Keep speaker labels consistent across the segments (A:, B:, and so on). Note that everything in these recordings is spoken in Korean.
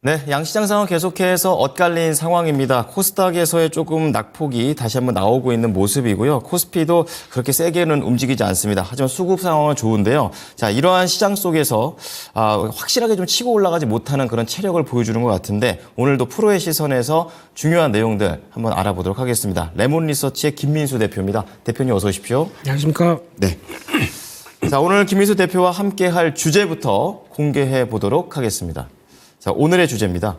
A: 네, 양시장 상황 계속해서 엇갈린 상황입니다. 코스닥에서의 조금 낙폭이 다시 한번 나오고 있는 모습이고요. 코스피도 그렇게 세게는 움직이지 않습니다. 하지만 수급 상황은 좋은데요. 자, 이러한 시장 속에서 확실하게 좀 치고 올라가지 못하는 그런 체력을 보여주는 것 같은데 오늘도 프로의 시선에서 중요한 내용들 한번 알아보도록 하겠습니다. 레몬리서치의 김민수 대표입니다. 대표님 어서 오십시오.
B: 안녕하십니까.
A: 네. 자, 오늘 김민수 대표와 함께 할 주제부터 공개해 보도록 하겠습니다. 자, 오늘의 주제입니다.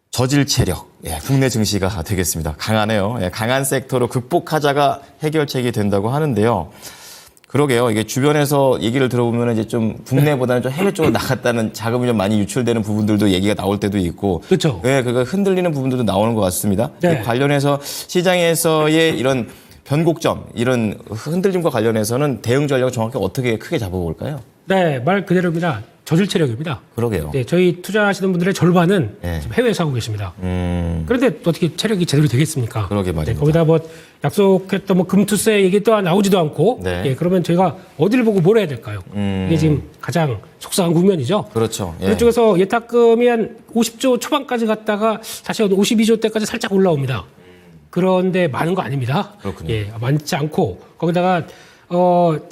A: 저질 체력. 예, 국내 증시가 되겠습니다. 강하네요. 예, 강한 섹터로 극복하자가 해결책이 된다고 하는데요. 그러게요. 이게 주변에서 얘기를 들어보면 이제 좀 국내보다는 좀 해외 쪽으로 나갔다는 자금이 좀 많이 유출되는 부분들도 얘기가 나올 때도 있고.
B: 그렇죠.
A: 예, 그거 흔들리는 부분들도 나오는 것 같습니다.
B: 네.
A: 그 관련해서 시장에서의 이런 변곡점, 이런 흔들림과 관련해서는 대응 전략을 정확히 어떻게 크게 잡아볼까요?
B: 네, 말 그대로입니다. 저질 체력입니다.
A: 그러게요.
B: 네, 저희 투자하시는 분들의 절반은
A: 네.
B: 지금 해외에서 하고 계십니다. 그런데 어떻게 체력이 제대로 되겠습니까?
A: 그러게 말입니다.
B: 네, 거기다 뭐 약속했던 뭐 금투세 얘기 또한 나오지도 않고,
A: 네.
B: 예, 그러면 저희가 어디를 보고 뭘 해야 될까요? 이게 지금 가장 속상한 국면이죠.
A: 그렇죠. 예.
B: 그쪽에서 예탁금이 한 50조 초반까지 갔다가 다시 52조 대까지 살짝 올라옵니다. 그런데 많은 거 아닙니다.
A: 그렇군요.
B: 예, 많지 않고 거기다가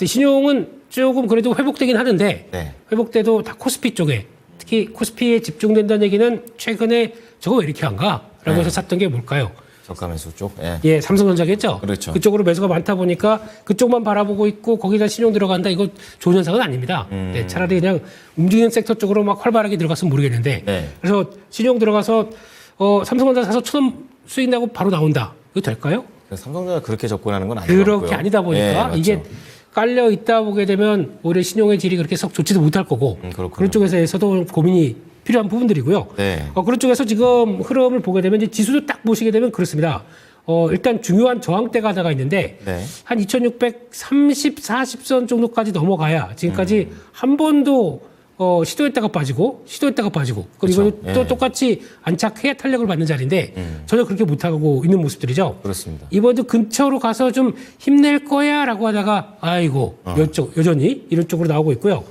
B: 신용은 조금 그래도 회복되긴 하는데
A: 네.
B: 회복돼도 다 코스피 쪽에 특히 코스피에 집중된다는 얘기는 최근에 저거 왜 이렇게 한가라고
A: 네.
B: 해서 샀던 게 뭘까요?
A: 저가 매수 쪽. 예.
B: 예, 삼성전자겠죠.
A: 그렇죠.
B: 그쪽으로 매수가 많다 보니까 그쪽만 바라보고 있고 거기다 신용 들어간다 이거 좋은 현상은 아닙니다. 네, 차라리 그냥 움직이는 섹터 쪽으로 막 활발하게 들어갔으면 모르겠는데
A: 네.
B: 그래서 신용 들어가서 삼성전자 사서 1,000원 수익 나고 바로 나온다. 이거 될까요?
A: 삼성전자 그렇게 접근하는 건 아니고요.
B: 그렇게 아니다 보니까
A: 예,
B: 이게 깔려 있다 보게 되면 오히려 신용의 질이 그렇게 썩 좋지도 못할 거고
A: 그렇군요.
B: 그런 쪽에서도 고민이 필요한 부분들이고요.
A: 네.
B: 그런 쪽에서 지금 흐름을 보게 되면 이제 지수도 딱 보시게 되면 그렇습니다. 일단 중요한 저항대가 하나가 있는데
A: 네.
B: 한 2630, 40선 정도까지 넘어가야 지금까지 한 번도 시도했다가 빠지고 그리고
A: 그렇죠.
B: 이거는 또
A: 예.
B: 똑같이 안착해야 탄력을 받는 자리인데 전혀 그렇게 못하고 있는 모습들이죠.
A: 그렇습니다.
B: 이번도 근처로 가서 좀 힘낼 거야라고 하다가 아이고 여전히 이런 쪽으로 나오고 있고요.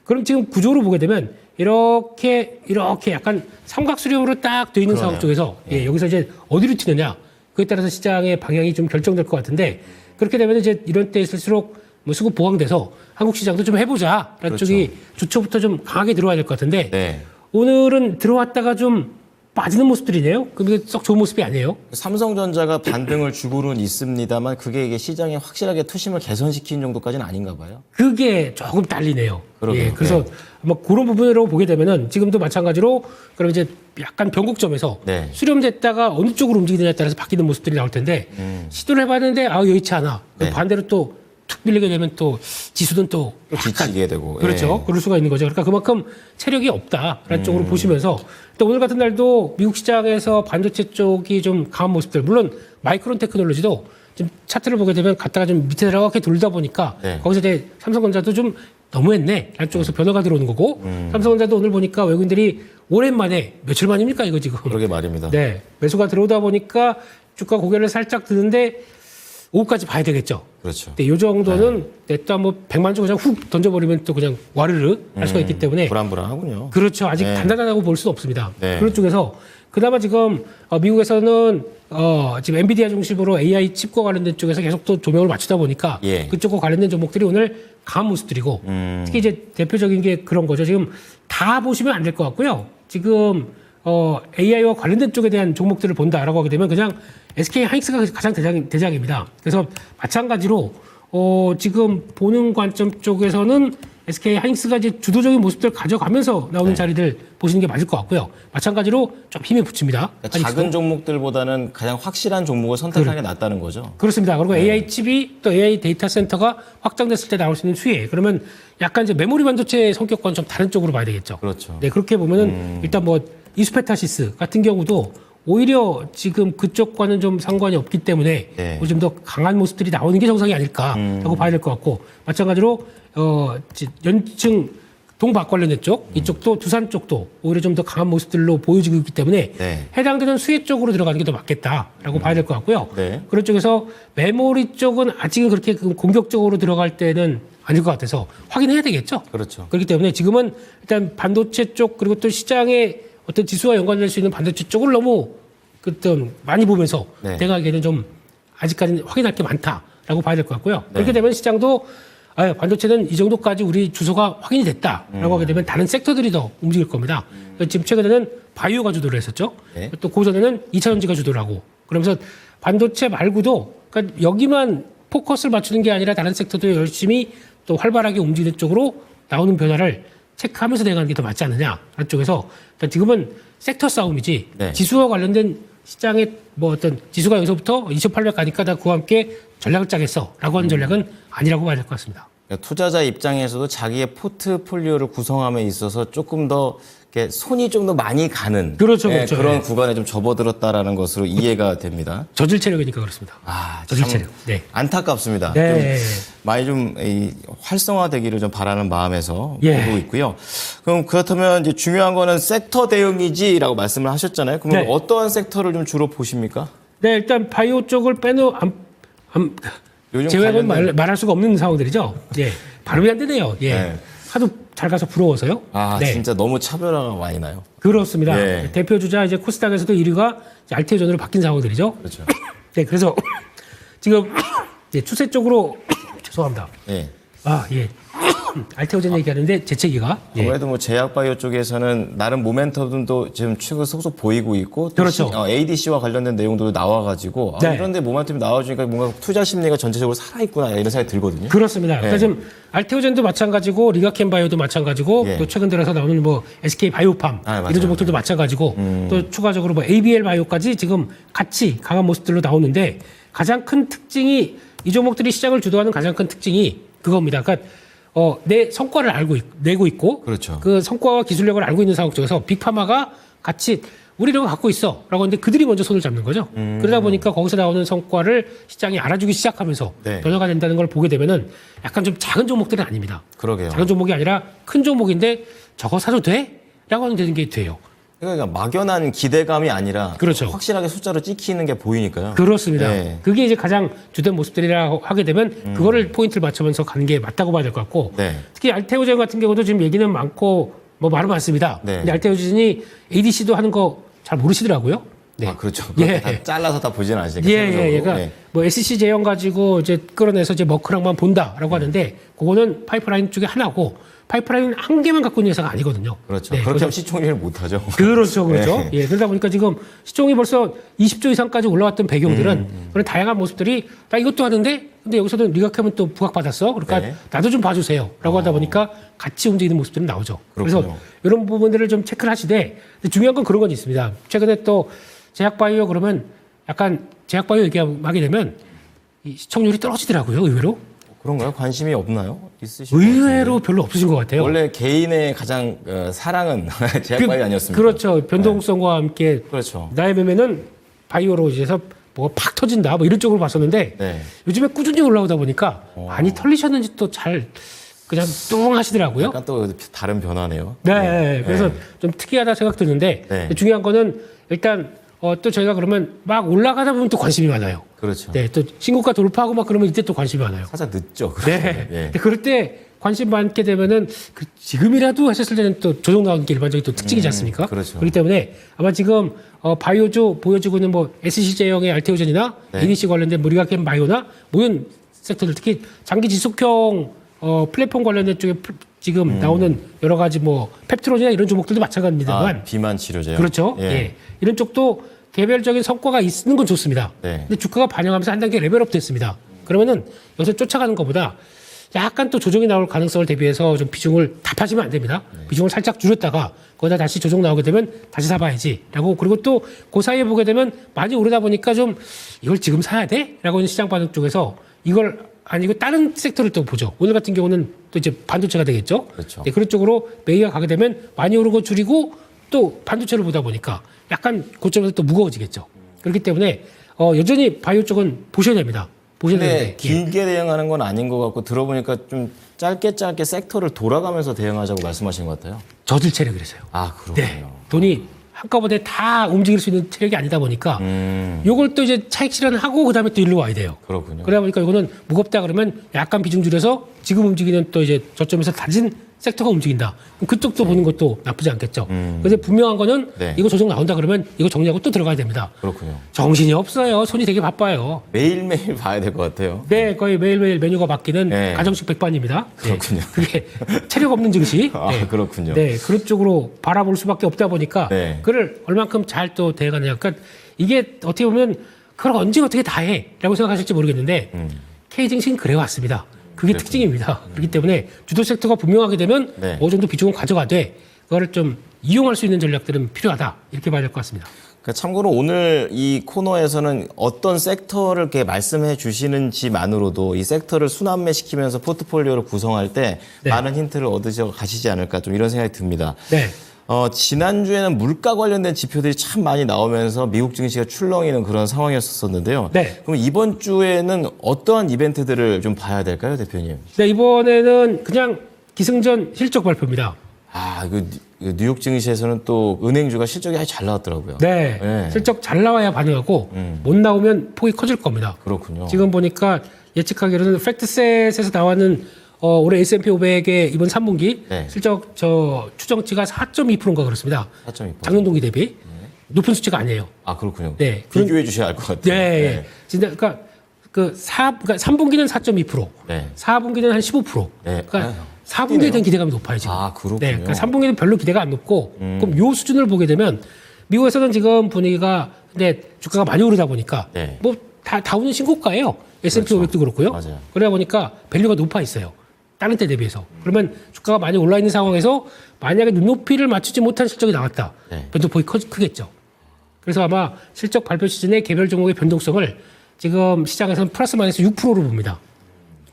B: 그럼 지금 구조로 보게 되면 이렇게 약간 삼각수렴으로 딱 돼 있는
A: 그러네요.
B: 상황 쪽에서 예, 여기서 이제 어디로 튀느냐 그에 따라서 시장의 방향이 좀 결정될 것 같은데 그렇게 되면 이제 이런 때 있을수록 뭐 수급 보강돼서 한국 시장도 좀 해보자라는
A: 그렇죠.
B: 쪽이 주초부터 좀 강하게 들어와야 될 것 같은데
A: 네.
B: 오늘은 들어왔다가 좀 빠지는 모습들이네요. 그게 썩 좋은 모습이 아니에요.
A: 삼성전자가 반등을 주고는 있습니다만 그게 이게 시장에 확실하게 투심을 개선시키는 정도까지는 아닌가 봐요.
B: 그게 조금 딸리네요.
A: 그러게요.
B: 예, 그래서
A: 네.
B: 뭐 그런 부분으로 보게 되면은 지금도 마찬가지로 그럼 이제 약간 변곡점에서
A: 네.
B: 수렴됐다가 어느 쪽으로 움직이느냐에 따라서 바뀌는 모습들이 나올 텐데 시도를 해봤는데 여의치 않아.
A: 네.
B: 반대로 또 툭 밀리게 되면 또 지수는 또
A: 또 지치게 되고.
B: 그렇죠.
A: 예.
B: 그럴 수가 있는 거죠. 그러니까 그만큼 체력이 없다라는 쪽으로 보시면서 또 오늘 같은 날도 미국 시장에서 반도체 쪽이 좀 강한 모습들 물론 마이크론 테크놀로지도 좀 차트를 보게 되면 갔다가 좀 밑에 이렇게 돌다 보니까
A: 네.
B: 거기서 이제 삼성전자도 좀 너무했네 라는 쪽에서 변화가 들어오는 거고 삼성전자도 오늘 보니까 외국인들이 오랜만에 며칠 만입니까 이거 지금
A: 그러게 말입니다.
B: 네 매수가 들어오다 보니까 주가 고개를 살짝 드는데 오후까지 봐야 되겠죠.
A: 그렇죠.
B: 네, 이 정도는 일단 뭐 100만 주 그냥 훅 던져버리면 또 그냥 와르르 할 수가 있기 때문에
A: 불안불안하군요.
B: 그렇죠. 아직
A: 네.
B: 단단하다고 볼 수는 없습니다.
A: 네.
B: 그런 쪽에서 그나마 지금 미국에서는 지금 엔비디아 중심으로 AI 칩과 관련된 쪽에서 계속 또 조명을 맞추다 보니까
A: 예.
B: 그쪽과 관련된 종목들이 오늘 강한 모습들이고 특히 이제 대표적인 게 그런 거죠. 지금 다 보시면 안 될 것 같고요. 지금 AI와 관련된 쪽에 대한 종목들을 본다라고 하게 되면 그냥 SK 하이닉스가 가장 대장입니다. 그래서 마찬가지로 지금 보는 관점 쪽에서는 SK 하이닉스가 이제 주도적인 모습들을 가져가면서 나오는 자리들 보시는 게 맞을 것 같고요. 마찬가지로 좀 힘이 붙입니다.
A: 그러니까 작은 종목들보다는 가장 확실한 종목을 선택하는 게 낫다는 거죠.
B: 그렇습니다. 그리고 AI 칩이 또 AI 데이터 센터가 확장됐을 때 나올 수 있는 수혜. 그러면 약간 이제 메모리 반도체 성격과는 좀 다른 쪽으로 봐야 되겠죠.
A: 그렇죠.
B: 네, 그렇게 보면은 일단 뭐 이수페타시스 같은 경우도 오히려 지금 그쪽과는 좀 상관이 없기 때문에
A: 네.
B: 좀 더 강한 모습들이 나오는 게 정상이 아닐까라고 봐야 될 것 같고 마찬가지로 연층 동박 관련된 쪽, 이쪽도 두산 쪽도 오히려 좀 더 강한 모습들로 보여지고 있기 때문에
A: 네.
B: 해당되는 수혜 쪽으로 들어가는 게 더 맞겠다라고 봐야 될 것 같고요.
A: 네.
B: 그런 쪽에서 메모리 쪽은 아직은 그렇게 공격적으로 들어갈 때는 아닐 것 같아서 확인해야 되겠죠.
A: 그렇죠.
B: 그렇기 때문에 지금은 일단 반도체 쪽 그리고 또 시장의 어떤 지수와 연관될 수 있는 반도체 쪽을 너무 어떤 많이 보면서
A: 네.
B: 대가기에는 좀 아직까지는 확인할 게 많다라고 봐야 될 것 같고요.
A: 네.
B: 그렇게 되면 시장도 반도체는 이 정도까지 우리 주소가 확인이 됐다라고 하게 되면 다른 섹터들이 더 움직일 겁니다. 지금 최근에는 바이오가 주도를 했었죠.
A: 네.
B: 또 고전에는 2차전지가 주도를 하고 그러면서 반도체 말고도 그러니까 여기만 포커스를 맞추는 게 아니라 다른 섹터도 열심히 또 활발하게 움직이는 쪽으로 나오는 변화를 체크하면서 대응하는 게 더 맞지 않느냐 하는 쪽에서 그러니까 지금은 섹터 싸움이지
A: 네.
B: 지수와 관련된 시장의 뭐 어떤 지수가 여기서부터 2,800 가니까 다 그와 함께 전략을 짜겠어라고 하는 전략은 아니라고 봐야 될 것 같습니다.
A: 그러니까 투자자 입장에서도 자기의 포트폴리오를 구성함에 있어서 조금 더 이렇게 손이 좀 더 많이 가는
B: 그렇죠,
A: 예,
B: 그렇죠.
A: 그런
B: 예.
A: 구간에 좀 접어들었다라는 것으로 이해가 됩니다.
B: 저질 체력이니까 그렇습니다.
A: 아,
B: 저질
A: 참
B: 체력. 네.
A: 안타깝습니다.
B: 네.
A: 좀 많이 좀 활성화되기를 좀 바라는 마음에서
B: 예.
A: 보고 있고요. 그럼 그렇다면 이제 중요한 거는 섹터 대응이지라고 말씀을 하셨잖아요. 그럼
B: 네.
A: 어떠한 섹터를 좀 주로 보십니까?
B: 네, 일단 바이오 쪽을
A: 요즘
B: 제외하면
A: 관련된-
B: 말할 수가 없는 상황들이죠. 예. 발음이 안 되네요. 예.
A: 네.
B: 하도 잘 가서 부러워서요.
A: 아,
B: 네.
A: 진짜 너무 차별화가 많이 나요.
B: 그렇습니다.
A: 예.
B: 대표 주자 이제 코스닥에서도 1위가 알테오전으로 바뀐 상황들이죠.
A: 그렇죠.
B: 네, 그래서 지금 네, 추세 쪽으로 죄송합니다.
A: 예.
B: 아, 예. 알테오전 얘기하는데 재채기가 예.
A: 아무래도 뭐 제약바이오 쪽에서는 나름 모멘텀도 지금 최근 속속 보이고 있고 또
B: 그렇죠.
A: ADC와 관련된 내용도 나와가지고
B: 네.
A: 이런데 모멘텀이 나와주니까 뭔가 투자 심리가 전체적으로 살아있구나 이런 생각이 들거든요.
B: 그렇습니다. 그러니까
A: 예.
B: 지금 알테오젠도 마찬가지고 리가켄 바이오도 마찬가지고
A: 예.
B: 또 최근 들어서 나오는 뭐 SK 바이오팜
A: 맞아요.
B: 이런 종목들도 마찬가지고 또 추가적으로 뭐 ABL 바이오까지 지금 같이 강한 모습들로 나오는데 가장 큰 특징이 이 종목들이 시장을 주도하는 가장 큰 특징이 그겁니다. 그러니까 내 성과를 내고 있고
A: 그렇죠.
B: 그 성과와 기술력을 알고 있는 상황 속에서 빅파마가 같이 우리 이런 거 갖고 있어 라고 하는데 그들이 먼저 손을 잡는 거죠. 그러다 보니까 거기서 나오는 성과를 시장이 알아주기 시작하면서
A: 네.
B: 변화가 된다는 걸 보게 되면은 약간 좀 작은 종목들은 아닙니다.
A: 그러게요.
B: 작은 종목이 아니라 큰 종목인데 저거 사도 돼? 라고 하는 게 돼요.
A: 그러니까 막연한 기대감이 아니라
B: 그렇죠.
A: 확실하게 숫자로 찍히는 게 보이니까요.
B: 그렇습니다.
A: 네.
B: 그게 이제 가장 주된 모습들이라고 하게 되면 그거를 포인트를 맞추면서 가는 게 맞다고 봐야 될 것 같고
A: 네.
B: 특히 알테오젠 같은 경우도 지금 얘기는 많고 뭐 말은 많습니다.
A: 네.
B: 근데 알테오젠이 ADC도 하는 거 잘 모르시더라고요. 네.
A: 아, 그렇죠.
B: 예.
A: 다 잘라서 다 보지는 않으시니까.
B: 예,
A: 세부적으로.
B: 예, 그러니까
A: 예.
B: 뭐 SC 제형 가지고 이제 끌어내서 이제 머크랑만 본다라고 하는데 그거는 파이프라인 쪽에 하나고 파이프라인 한 개만 갖고 있는 회사가 아니거든요.
A: 그렇죠.
B: 네,
A: 그렇게
B: 그래서
A: 하면 시총률을 못하죠.
B: 그렇죠, 그렇죠.
A: 네.
B: 예, 그러다 보니까 지금 시총이 벌써 20조 이상까지 올라왔던 배경들은 그런 다양한 모습들이 나 이것도 하는데 근데 여기서도 리가캠은 또 부각받았어. 그러니까
A: 네.
B: 나도 좀 봐주세요라고 하다 보니까 같이 움직이는 모습들은 나오죠. 그래서
A: 그렇군요.
B: 이런 부분들을 좀 체크를 하시되 근데 중요한 건 그런 건 있습니다. 최근에 또 제약바이오 그러면 약간 제약바이오 얘기하게 되면 이 시청률이 떨어지더라고요. 의외로.
A: 그런가요? 관심이 없나요? 있으신 것
B: 의외로 별로 없으신 것 같아요.
A: 원래 개인의 가장 사랑은 제약바이오 아니었습니까?
B: 그렇죠. 변동성과 함께
A: 그렇죠.
B: 나의 매매는 바이오로 해서 뭐가 팍 터진다 뭐 이런 쪽으로 봤었는데
A: 네.
B: 요즘에 꾸준히 올라오다 보니까 많이 털리셨는지 또 잘 그냥 뚱 하시더라고요.
A: 약간 또 다른 변화네요.
B: 네, 그래서 좀 특이하다 생각 드는데
A: 네.
B: 중요한 거는 일단 또 저희가 그러면 막 올라가다 보면 또 관심이 많아요.
A: 그렇죠.
B: 네, 또 신고가 돌파하고 막 그러면 이때 또 관심이 많아요.
A: 살짝 늦죠.
B: 네.
A: 예.
B: 근데 그럴 때 관심 많게 되면은 지금이라도 하셨을 때는 또 조정 나오는 게 일반적인 또 특징이지 않습니까?
A: 그렇죠.
B: 그렇기 때문에 아마 지금 바이오주 보여주고 있는 뭐 SC제형의 알테오젠이나
A: 네.
B: ADC 관련된 뭐 리가켄 바이오나 모든 섹터들 특히 장기 지속형 플랫폼 관련된 쪽에 지금 나오는 여러 가지 뭐 펩트론이나 이런 종목들도 마찬가지입니다만
A: 비만 치료제요.
B: 그렇죠. 예. 이런 쪽도 개별적인 성과가 있는 건 좋습니다.
A: 네.
B: 근데 주가가 반영하면서 한 단계 레벨업 됐습니다. 그러면은 여기서 쫓아가는 것보다 약간 또 조정이 나올 가능성을 대비해서 좀 비중을 다 파시면 안 됩니다. 비중을 살짝 줄였다가 거기다 다시 조정 나오게 되면 다시 사봐야지라고 그리고 또 그 사이에 보게 되면 많이 오르다 보니까 좀 이걸 지금 사야 돼? 라고 하는 시장 반응 쪽에서 이걸 아니고 다른 섹터를 또 보죠. 오늘 같은 경우는 또 이제 반도체가 되겠죠.
A: 그렇죠.
B: 네, 그런 쪽으로 매기가 가게 되면 많이 오르고 줄이고 또 반도체를 보다 보니까 약간 고점에서 또 무거워지겠죠. 그렇기 때문에 여전히 바이오 쪽은 보셔야 됩니다. 보셔야
A: 근데
B: 되는데. 예.
A: 길게 대응하는 건 아닌 것 같고 들어보니까 좀 짧게 섹터를 돌아가면서 대응하자고 말씀하신 것 같아요.
B: 저질 체력이라서요.
A: 아, 그렇군요.
B: 네. 돈이 한꺼번에 다 움직일 수 있는 체력이 아니다 보니까 요걸 또 이제 차익 실현하고 그다음에 또 일로 와야 돼요.
A: 그렇군요.
B: 그러다 보니까 이거는 무겁다 그러면 약간 비중 줄여서 지금 움직이는 또 이제 저점에서 다른 섹터가 움직인다. 그럼 그쪽도 보는 것도 나쁘지 않겠죠. 그런데 분명한 거는
A: 네.
B: 이거 조정 나온다 그러면 이거 정리하고 또 들어가야 됩니다.
A: 그렇군요.
B: 정신이 없어요. 손이 되게 바빠요.
A: 매일매일 봐야 될 것 같아요.
B: 네, 거의 매일매일 메뉴가 바뀌는
A: 네.
B: 가정식 백반입니다.
A: 그렇군요.
B: 네, 그게 체력 없는 증시.
A: 아,
B: 네.
A: 그렇군요.
B: 네, 그런 쪽으로 바라볼 수밖에 없다 보니까
A: 네.
B: 그를 얼만큼 잘 또 대응하느냐. 그러니까 이게 어떻게 보면 그걸 언제 어떻게 다 해라고 생각하실지 모르겠는데 K 증시는 그래 왔습니다. 그게 특징입니다. 그렇기 때문에 주도 섹터가 분명하게 되면
A: 네.
B: 어느 정도 비중은 가져가되 그거를 좀 이용할 수 있는 전략들은 필요하다 이렇게 봐야 될 것 같습니다.
A: 그러니까 참고로 오늘 이 코너에서는 어떤 섹터를 이렇게 말씀해 주시는지만으로도 이 섹터를 순환매 시키면서 포트폴리오를 구성할 때
B: 네.
A: 많은 힌트를 얻으셔 가시지 않을까 좀 이런 생각이 듭니다.
B: 네.
A: 지난주에는 물가 관련된 지표들이 참 많이 나오면서 미국 증시가 출렁이는 그런 상황이었었는데요.
B: 네.
A: 그럼 이번 주에는 어떠한 이벤트들을 좀 봐야 될까요, 대표님?
B: 네, 이번에는 그냥 기승전 실적 발표입니다.
A: 아, 뉴욕 증시에서는 또 은행주가 실적이 아주 잘 나왔더라고요.
B: 네.
A: 네.
B: 실적 잘 나와야 반응하고 못 나오면 폭이 커질 겁니다.
A: 그렇군요.
B: 지금 보니까 예측하기로는 팩트셋에서 나와는 올해 S&P 500의 이번 3분기
A: 네.
B: 실적 추정치가 4.2%인가 그렇습니다.
A: 4.2%.
B: 작년 동기 대비 높은 수치가 아니에요.
A: 아, 그렇군요.
B: 네.
A: 비교해 주셔야 알 것 같아요.
B: 네. 진짜 그러니까 그러니까 3분기는 4.2%,
A: 네.
B: 4분기는 한 15%.
A: 네.
B: 그러니까
A: 아유,
B: 4분기에 대한 기대감이 높아요, 지금.
A: 아, 그렇군요.
B: 네. 그러니까 3분기는 별로 기대가 안 높고 그럼 요 수준을 보게 되면 미국에서는 지금 분위기가 근데 주가가 많이 오르다 보니까
A: 네.
B: 뭐 다우는 신고가예요. S&P
A: 그렇죠.
B: 500도 그렇고요.
A: 맞아요.
B: 그러다 보니까 밸류가 높아 있어요. 다른 때 대비해서. 그러면 주가가 많이 올라 있는 상황에서 만약에 눈높이를 맞추지 못한 실적이 나왔다.
A: 네.
B: 변동폭이 크겠죠. 그래서 아마 실적 발표 시즌에 개별 종목의 변동성을 지금 시장에서는 플러스 마이너스 6%로 봅니다.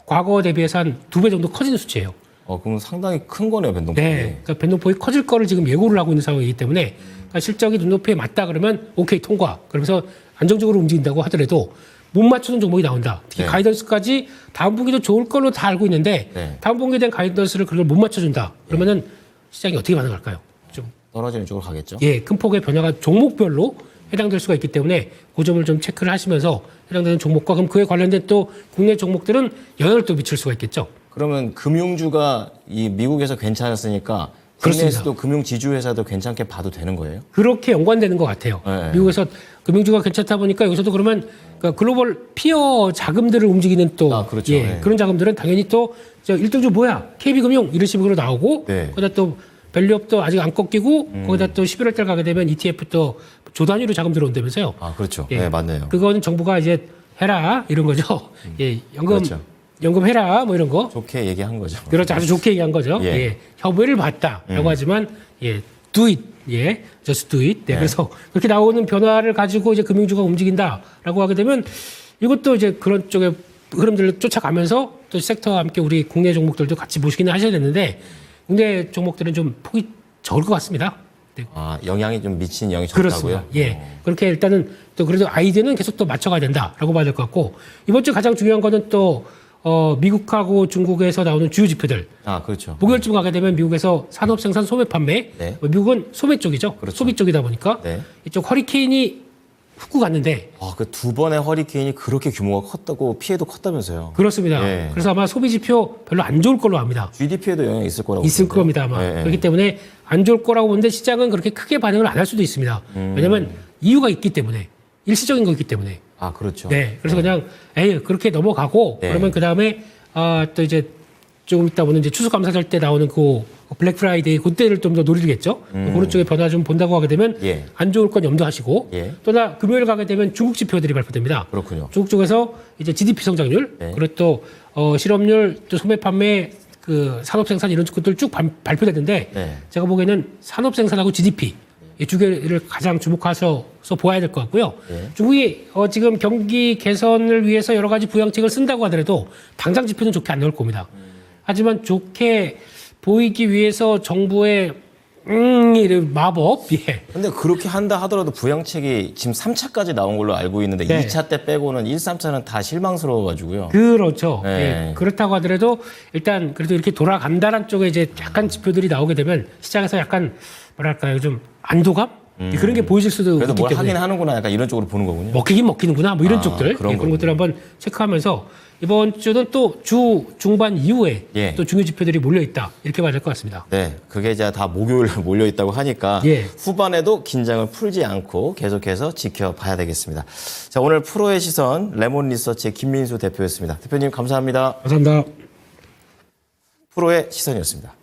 B: 과거 대비해서 한 2배 정도 커지는 수치예요.
A: 그럼 상당히 큰 거네요, 변동폭이.
B: 네. 그러니까 변동폭이 커질 거를 지금 예고를 하고 있는 상황이기 때문에 그러니까 실적이 눈높이에 맞다 그러면 오케이 통과. 그러면서 안정적으로 움직인다고 하더라도 못 맞추는 종목이 나온다. 특히
A: 네.
B: 가이던스까지 다음 분기도 좋을 걸로 다 알고 있는데
A: 네.
B: 다음 분기에 대한 가이던스를 그걸 못 맞춰준다. 그러면은 시장이 어떻게 반응할까요? 좀
A: 떨어지는 쪽으로 가겠죠.
B: 예, 큰 폭의 변화가 종목별로 해당될 수가 있기 때문에 그 점을 좀 체크를 하시면서 해당되는 종목과 그럼 그에 관련된 또 국내 종목들은 영향을 또 미칠 수가 있겠죠.
A: 그러면 금융주가 이 미국에서 괜찮았으니까
B: 그렇습니다.
A: 국내에서도 금융 지주 회사도 괜찮게 봐도 되는 거예요?
B: 그렇게 연관되는 것 같아요.
A: 네.
B: 미국에서 금융주가 괜찮다 보니까 여기서도 그러면 그러니까 글로벌 피어 자금들을 움직이는 또
A: 아, 그렇죠.
B: 예,
A: 네.
B: 그런 자금들은 당연히 또 1등주 뭐야? KB금융 이런 식으로 나오고
A: 네.
B: 거기다 또 밸류업도 아직 안 꺾이고 거기다 또 11월 달 가게 되면 ETF 또 조 단위로 자금 들어온다면서요.
A: 아, 그렇죠.
B: 예.
A: 네, 맞네요.
B: 그거는 정부가 이제 해라 이런 거죠. 예,
A: 그렇죠.
B: 연금 해라 뭐 이런 거.
A: 좋게 얘기한 거죠.
B: 그렇죠. 아주 좋게 얘기한 거죠.
A: 예.
B: 예. 협의를 봤다라고 하지만 예, do it. 예. just do it. 네. 그래서 그렇게 나오는 변화를 가지고 이제 금융주가 움직인다라고 하게 되면 이것도 이제 그런 쪽의 흐름들을 쫓아가면서 또 섹터와 함께 우리 국내 종목들도 같이 보시기는 하셔야 되는데 국내 종목들은 좀 폭이 적을 것 같습니다. 네.
A: 아, 영향이 좀 미친 영향이 적다고요?
B: 그렇습니다. 예. 그렇게 일단은 또 그래도 아이디어는 계속 또 맞춰가야 된다라고 봐야 될 것 같고 이번 주 가장 중요한 거는 또 미국하고 중국에서 나오는 주요 지표들.
A: 아, 그렇죠.
B: 목요일쯤 가게 되면 미국에서 산업 생산 소매 판매.
A: 네.
B: 미국은 소매 쪽이죠.
A: 그렇죠.
B: 소비 쪽이다 보니까
A: 네.
B: 이쪽 허리케인이 훅고 갔는데
A: 그 두 번의 허리케인이 그렇게 규모가 컸다고 피해도 컸다면서요.
B: 그렇습니다.
A: 예.
B: 그래서 아마 소비 지표 별로 안 좋을 걸로 압니다.
A: GDP에도 영향이 있을 거라고
B: 있을
A: 보는데요.
B: 겁니다 아마.
A: 예, 예.
B: 그렇기 때문에 안 좋을 거라고 보는데 시장은 그렇게 크게 반응을 안 할 수도 있습니다. 왜냐하면 이유가 있기 때문에 일시적인 거기 때문에.
A: 아, 그렇죠.
B: 네. 그래서 그냥 에이 그렇게 넘어가고
A: 네.
B: 그러면 그 다음에 또 이제 조금 있다 보는 이제 추수감사절 때 나오는 그 블랙 프라이데이 그때를 좀 더 노리겠죠. 그런 쪽에 변화 좀 본다고 하게 되면
A: 예.
B: 안 좋을 건 염두하시고
A: 예.
B: 또나 금요일 가게 되면 중국 지표들이 발표됩니다.
A: 그렇군요.
B: 중국 쪽에서 이제 GDP 성장률
A: 네.
B: 그리고 또 실업률 또 소매 판매 그 산업 생산 이런 것들 쭉 발표되는데
A: 네.
B: 제가 보기에는 산업 생산하고 GDP 이 두 개를 가장 주목해서 보아야 될 것 같고요.
A: 네.
B: 중국이 지금 경기 개선을 위해서 여러 가지 부양책을 쓴다고 하더라도 당장 지표는 좋게 안 나올 겁니다. 하지만 좋게 보이기 위해서 정부의 이런 마법. 예.
A: 근데 그렇게 한다 하더라도 부양책이 지금 3차까지 나온 걸로 알고 있는데
B: 네.
A: 2차 때 빼고는 1, 3차는 다 실망스러워가지고요.
B: 그렇죠.
A: 네.
B: 예. 그렇다고 하더라도 일단 그래도 이렇게 돌아간다는 쪽에 이제 약간 지표들이 나오게 되면 시장에서 약간 뭐랄까요, 좀 안도감 그런 게 보이실 수도
A: 그래도
B: 있기
A: 뭘
B: 때문에
A: 하긴 하는구나 약간 이런 쪽으로 보는 거군요.
B: 먹히긴 먹히는구나 뭐 이런
A: 아,
B: 쪽들
A: 그런
B: 그런 것들
A: 거군요.
B: 한번 체크하면서 이번 주는 또 주 중반 이후에
A: 예.
B: 또 중요 지표들이 몰려 있다 이렇게 봐야 될 것 같습니다.
A: 네, 그게 이제 다 목요일 몰려 있다고 하니까
B: 예.
A: 후반에도 긴장을 풀지 않고 계속해서 지켜봐야 되겠습니다. 자, 오늘 프로의 시선 레몬 리서치의 김민수 대표였습니다. 대표님 감사합니다.
B: 감사합니다.
A: 프로의 시선이었습니다.